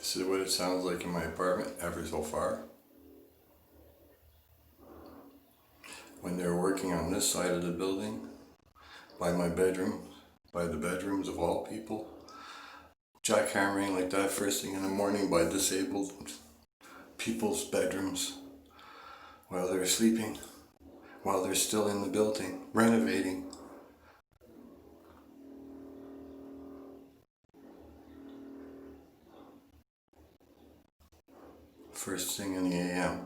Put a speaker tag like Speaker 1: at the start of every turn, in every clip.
Speaker 1: This is what it sounds like in my apartment ever so far. When they're working on this side of the building, by my bedroom, by the bedrooms of all people, jackhammering like that first thing in the morning by disabled people's bedrooms while they're sleeping, while they're still in the building, renovating. First thing in the AM.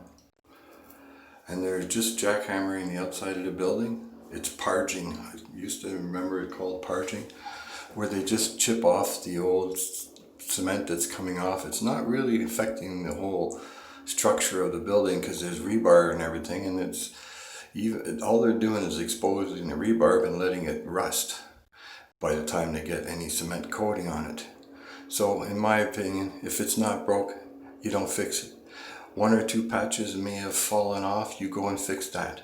Speaker 1: And they're just jackhammering the outside of the building. It's parging. I used to remember it called parging, where they just chip off the old cement that's coming off. It's not really affecting the whole structure of the building because there's rebar and everything, and it's even all they're doing is exposing the rebar and letting it rust by the time they get any cement coating on it. So in my opinion, if it's not broke, you don't fix it. One or two patches may have fallen off, you go and fix that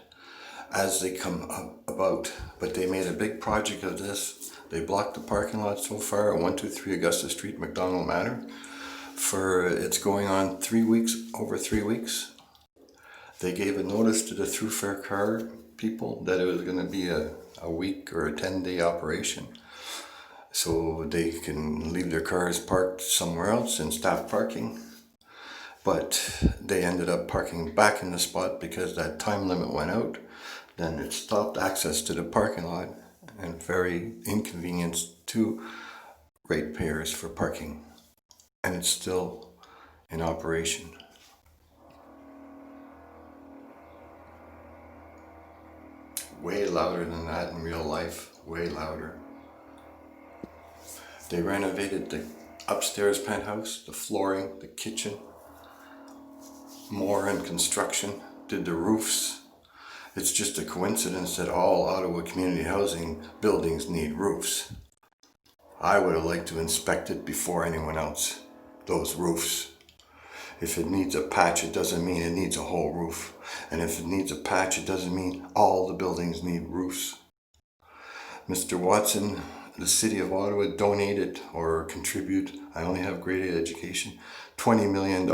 Speaker 1: as they come about. But they made a big project of this. They blocked the parking lot so far at 123 Augusta Street, McDonald Manor. It's going on 3 weeks, over 3 weeks. They gave a notice to the through-fare car people that it was going to be a week or a 10-day operation. So they can leave their cars parked somewhere else in staff parking. But they ended up parking back in the spot because that time limit went out. Then it stopped access to the parking lot and very inconvenient to ratepayers for parking. And it's still in operation. Way louder than that in real life, way louder. They renovated the upstairs penthouse, the flooring, the kitchen. More in construction, did the roofs. It's just a coincidence that all Ottawa community housing buildings need roofs. I would have liked to inspect it before anyone else, those roofs. If it needs a patch, it doesn't mean it needs a whole roof. And if it needs a patch, it doesn't mean all the buildings need roofs. Mr. Watson, the City of Ottawa donated or contribute, I only have grade 8 education, $20 million.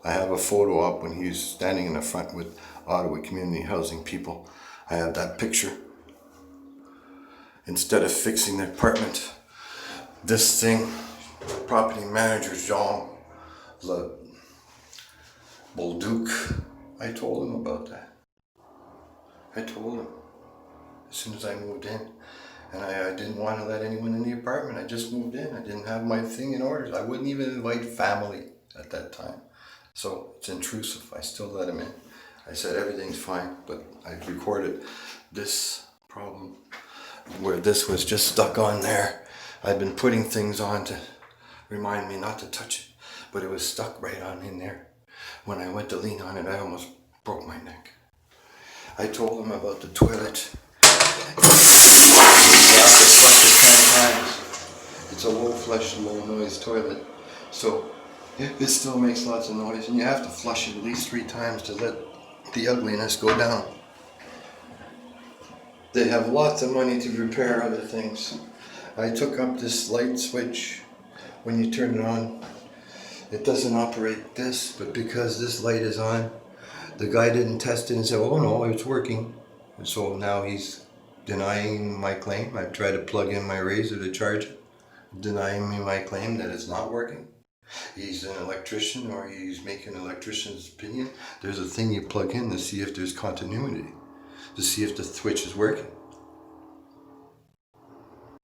Speaker 1: I have a photo up when he's standing in the front with Ottawa community housing people. I have that picture. Instead of fixing the apartment, this thing, property manager Jean Le Bolduc, I told him about that. I told him as soon as I moved in. And I didn't want to let anyone in the apartment. I just moved in. I didn't have my thing in order. I wouldn't even invite family at that time. So it's intrusive. I still let him in. I said everything's fine, but I recorded this problem where this was just stuck on there. I'd been putting things on to remind me not to touch it, but it was stuck right on in there. When I went to lean on it, I almost broke my neck. I told him about the toilet. It's a low flush, low noise toilet, so it still makes lots of noise, and you have to flush it at least 3 times to let the ugliness go down. They have lots of money to repair other things. I took up this light switch. When you turn it on, it doesn't operate this, but because this light is on, the guy didn't test it and say, oh no, it's working. And so now he's denying my claim. I've tried to plug in my razor to charge it, denying me my claim that it's not working. He's an electrician, or he's making an electrician's opinion. There's a thing you plug in to see if there's continuity, to see if the switch is working.